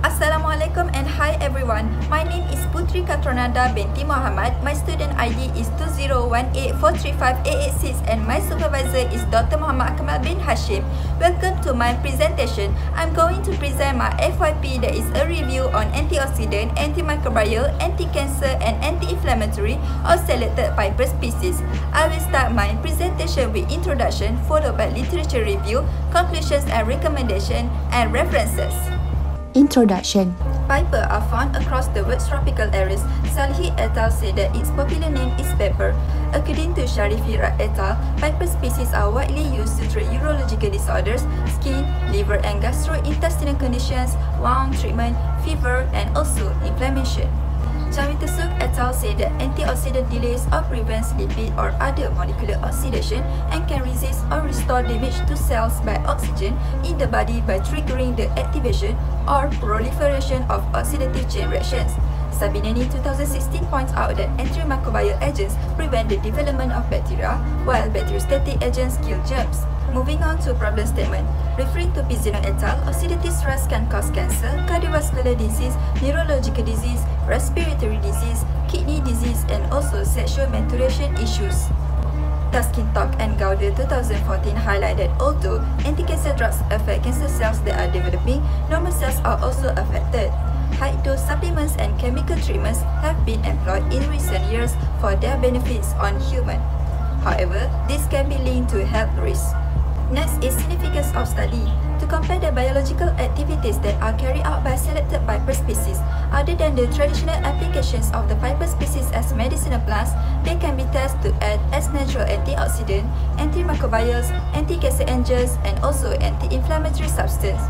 Assalamualaikum and hi everyone. My name is Puteri Binti Mohamad. My student ID is 2018435886 and my supervisor is Dr. Muhammad Akmal bin Hashim. Welcome to my presentation. I'm going to present my FYP that is a review on antioxidant, antimicrobial, anti-cancer and anti-inflammatory of selected fiber species. I will start my presentation with introduction followed by literature review, conclusions and recommendation and references. Introduction. Piper are found across the world's tropical areas. Salhi et al. Say that its popular name is pepper. According to Sharifi et al., piper species are widely used to treat urological disorders, skin, liver and gastrointestinal conditions, wound treatment, fever and also inflammation. Chavitasuk et al. Say that antioxidant delays or prevents lipid or other molecular oxidation and can resist or restore damage to cells by oxygen in the body by triggering the activation or proliferation of oxidative chain reactions. Sabinani 2016 points out that antimicrobial agents prevent the development of bacteria, while bacteriostatic agents kill germs. Moving on to problem statement. Referring to Pizzino et al., oxidative stress can cause cancer, cardiovascular disease, neurological disease, respiratory disease, kidney disease, and also sexual maturation issues. Taskin Talk and Gauder 2014 highlight that although anti-cancer drugs affect cancer cells that are developing, normal cells are also affected. High-dose supplements and chemical treatments have been employed in recent years for their benefits on humans. However, this can be linked to health risks. Next is significance of study. To compare the biological activities that are carried out by selected piper species, other than the traditional applications of the piper species as medicinal plants, they can be tested to act as natural antioxidant, antimicrobials, anti-cancer agents, and also anti-inflammatory substance.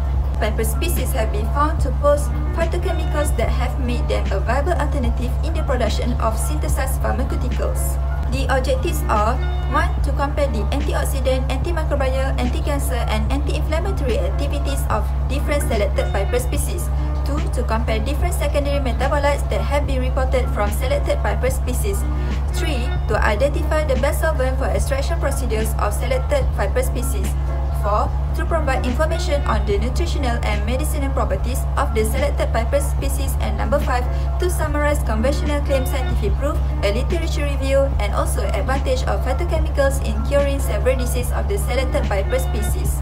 Piper species have been found to pose phytochemicals that have made them a viable alternative in the production of synthesized pharmaceuticals. The objectives are 1. To compare the antioxidant, antimicrobial, anti-cancer and anti-inflammatory activities of different selected piper species. 2. To compare different secondary metabolites that have been reported from selected piper species. 3. To identify the best solvent for extraction procedures of selected piper species. 4. To provide information on the nutritional and medicinal properties of the selected piper species, and number 5. To summarize conventional claim scientific proof, a literature review, and also advantage of phytochemicals in curing several diseases of the selected piper species.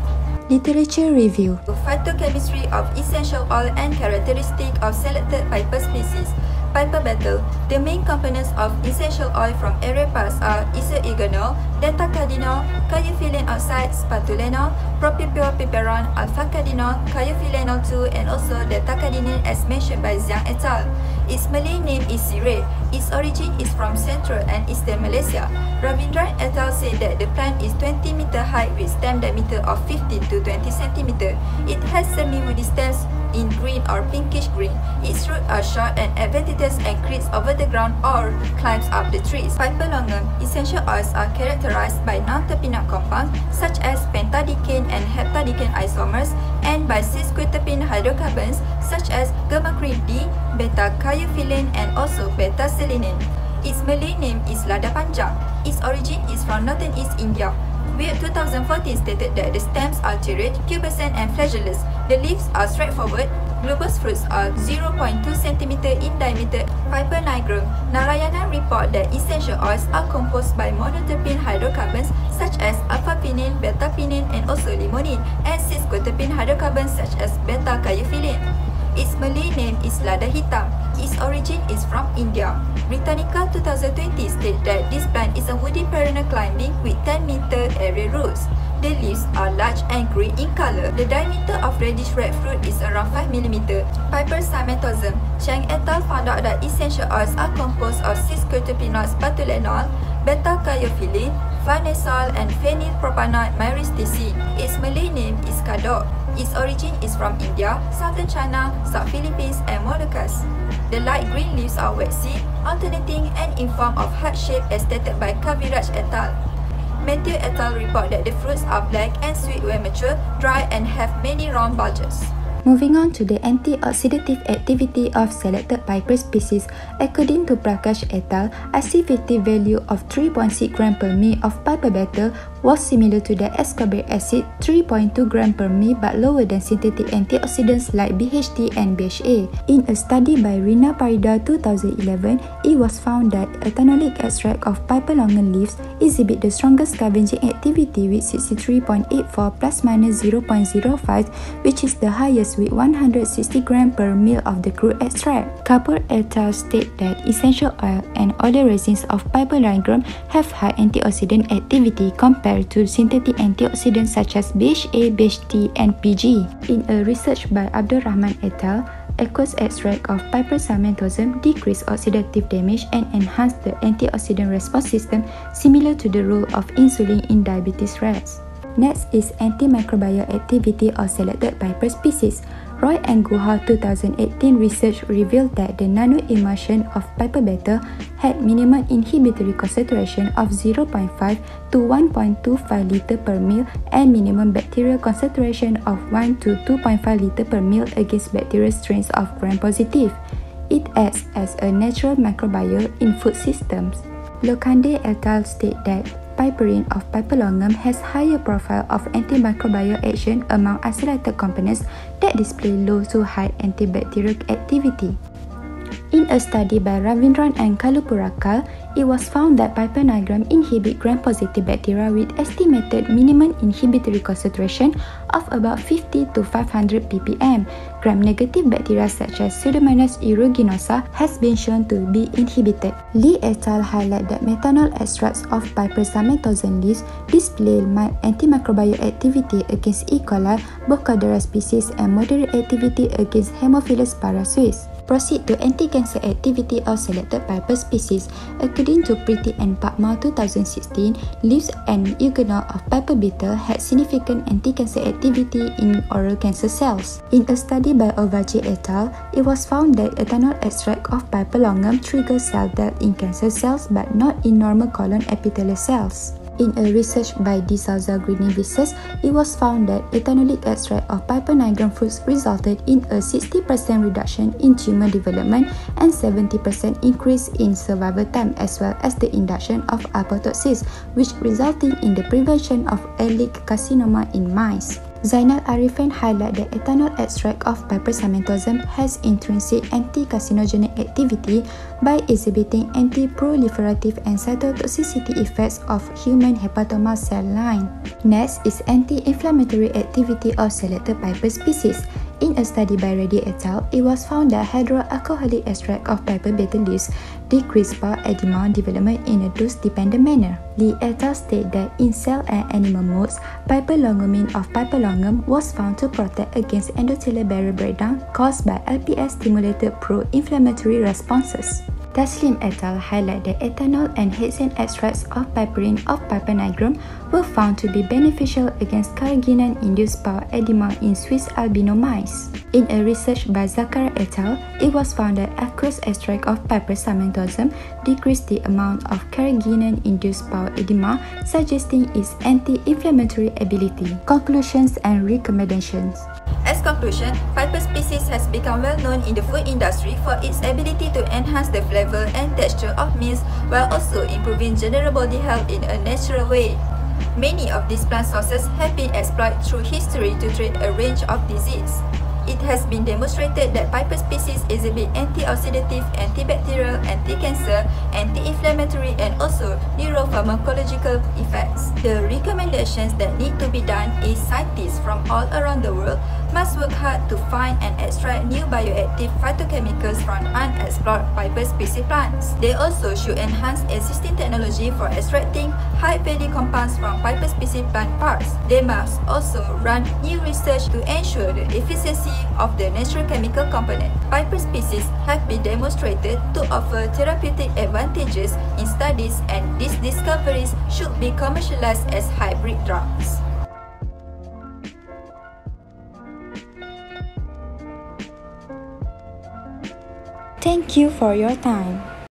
Literature review. Phytochemistry of essential oil and characteristic of selected piper species. Piper betel. The main components of essential oil from arepas are isoegonol, beta-cardinol, caryophyllene oxide, spatulenol, propylpiperon, alpha-cardinol, caryophyllene 2, and also beta-cardinine as mentioned by Zhang et al. Its Malay name is sirih. Its origin is from Central and Eastern Malaysia. Ravindran et al. Said that the plant is 20 meter high with stem diameter of 15 to 20 cm. It has semi-woody stems in green or pinkish green. Its roots are short and adventitious and creeps over the ground or climbs up the trees. Piper longum. Essential oils are characterized by non-terpenoid compounds such as pentadecane and heptadecane isomers and by cis-quiterpene hydrocarbons such as gamma-crin D, beta-caryophyllene and also beta-selenin. Its Malay name is lada panjang. Its origin is from northern East India. Weir 2014 stated that the stems are terete, pubescent and flagellous. The leaves are straightforward. Globose fruits are 0.2 cm in diameter. Piper nigrum. Narayana report that essential oils are composed by monoterpene hydrocarbons such as alpha-pinene, beta-pinene and also limonene, and cis-quiterpene hydrocarbons such as beta-caryophyllene. Its Malay name is lada hitam. Its origin is from India. Britannica 2020 states that this plant is a woody perennial climbing with 10-meter area roots. The leaves are large and green in color. The diameter of reddish-red fruit is around 5 mm. Piper cymatosum. Chang et al. Found out that essential oils are composed of cis-quiterpenoid spatulenol, beta-caryophyllene, farnesol and phenylpropanoid myristicin. Its Malay name is kadok. Its origin is from India, southern China, South Philippines and Moluccas. The light green leaves are waxy, alternating and in form of heart shape as stated by Kaviraj et al. Matthew et al. Report that the fruits are black and sweet when mature, dry and have many round bulges. Moving on to the antioxidative activity of selected piper species, according to Prakash et al., activity value of 3.6 gram per ml of piper beta was similar to the ascorbic acid 3.2 gram per ml but lower than synthetic antioxidants like BHT and BHA. In a study by Rina Parida 2011, it was found that ethanolic extract of piper longan leaves exhibit the strongest scavenging activity with 63.84 plus minus 0.05, which is the highest with 160 gram per ml of the crude extract. Kapoor et al. State that essential oil and other resins of piper ligrum have high antioxidant activity compared to synthetic antioxidants such as BHA, BHT, and PG. In a research by Abdul Rahman et al., aqueous extract of piper samantosum decreased oxidative damage and enhanced the antioxidant response system, similar to the role of insulin in diabetes rats. Next is antimicrobial activity of selected piper species. Roy and Guha 2018 research revealed that the nanoemulsion of piper beta had minimum inhibitory concentration of 0.5 to 1.25 liter per ml and minimum bacterial concentration of 1 to 2.5 liter per ml against bacterial strains of gram-positive. It acts as a natural microbial in food systems. Lokande et al. State that piperine of piper longum has higher profile of antimicrobial action among isolated components that display low to high antibacterial activity. In a study by Ravindran and Kalupurakal, it was found that piper nigrum inhibit gram-positive bacteria with estimated minimum inhibitory concentration of about 50 to 500 ppm. Gram-negative bacteria such as Pseudomonas aeruginosa has been shown to be inhibited. Lee et al. Highlight that methanol extracts of piper samantosum leaves display mild antimicrobial activity against E. coli, both Caldera species, and moderate activity against Haemophilus parasuis. Proceed to anti-cancer activity of selected piper species. According to Priti and Pakma 2016, leaves and eugenol of piper beta had significant anti-cancer activity in oral cancer cells. In a study by Ovace et al., it was found that ethanol extract of piper longum triggers cell death in cancer cells but not in normal colon epithelial cells. In a research by De Souza Greenavises, it was found that ethanolic extract of piper nigrum fruits resulted in a 60% reduction in tumor development and 70% increase in survival time, as well as the induction of apoptosis, which resulting in the prevention of early carcinoma in mice. Zainal Arifin highlight that ethanol extract of piper samantosum has intrinsic anti-carcinogenic activity by exhibiting anti-proliferative and cytotoxicity effects of human hepatoma cell line. Next is anti-inflammatory activity of selected piper species. In a study by Reddy et al., it was found that hydroalcoholic extract of piper beta leaves decreased bowel edema development in a dose-dependent manner. Lee et al. State that in cell and animal models, piperlongumine of piper longum was found to protect against endothelial barrier breakdown caused by LPS-stimulated pro-inflammatory responses. Taslim et al. Highlight that ethanol and hexane extracts of piperine of piper nigrum were found to be beneficial against carrageenan-induced bowel edema in Swiss albino mice. In a research by Zakara et al., it was found that aqueous extract of piper samantosum decreased the amount of carrageenan-induced bowel edema, suggesting its anti-inflammatory ability. Conclusions and recommendations. As conclusion, piper species has become well known in the food industry for its ability to enhance the flavor and texture of meals while also improving general body health in a natural way. Many of these plant sources have been exploited through history to treat a range of diseases. It has been demonstrated that piper species exhibit antioxidative, antibacterial, anti-cancer, anti-inflammatory, and also neuropharmacological effects. The recommendations that need to be done is scientists from all around the world must work hard to find and extract new bioactive phytochemicals from unexplored piper species plants. They also should enhance existing technology for extracting high-value compounds from piper species plant parts. They must also run new research to ensure the efficiency of the natural chemical component. Piper species have been demonstrated to offer therapeutic advantages in studies, and these discoveries should be commercialized as hybrid drugs. Thank you for your time.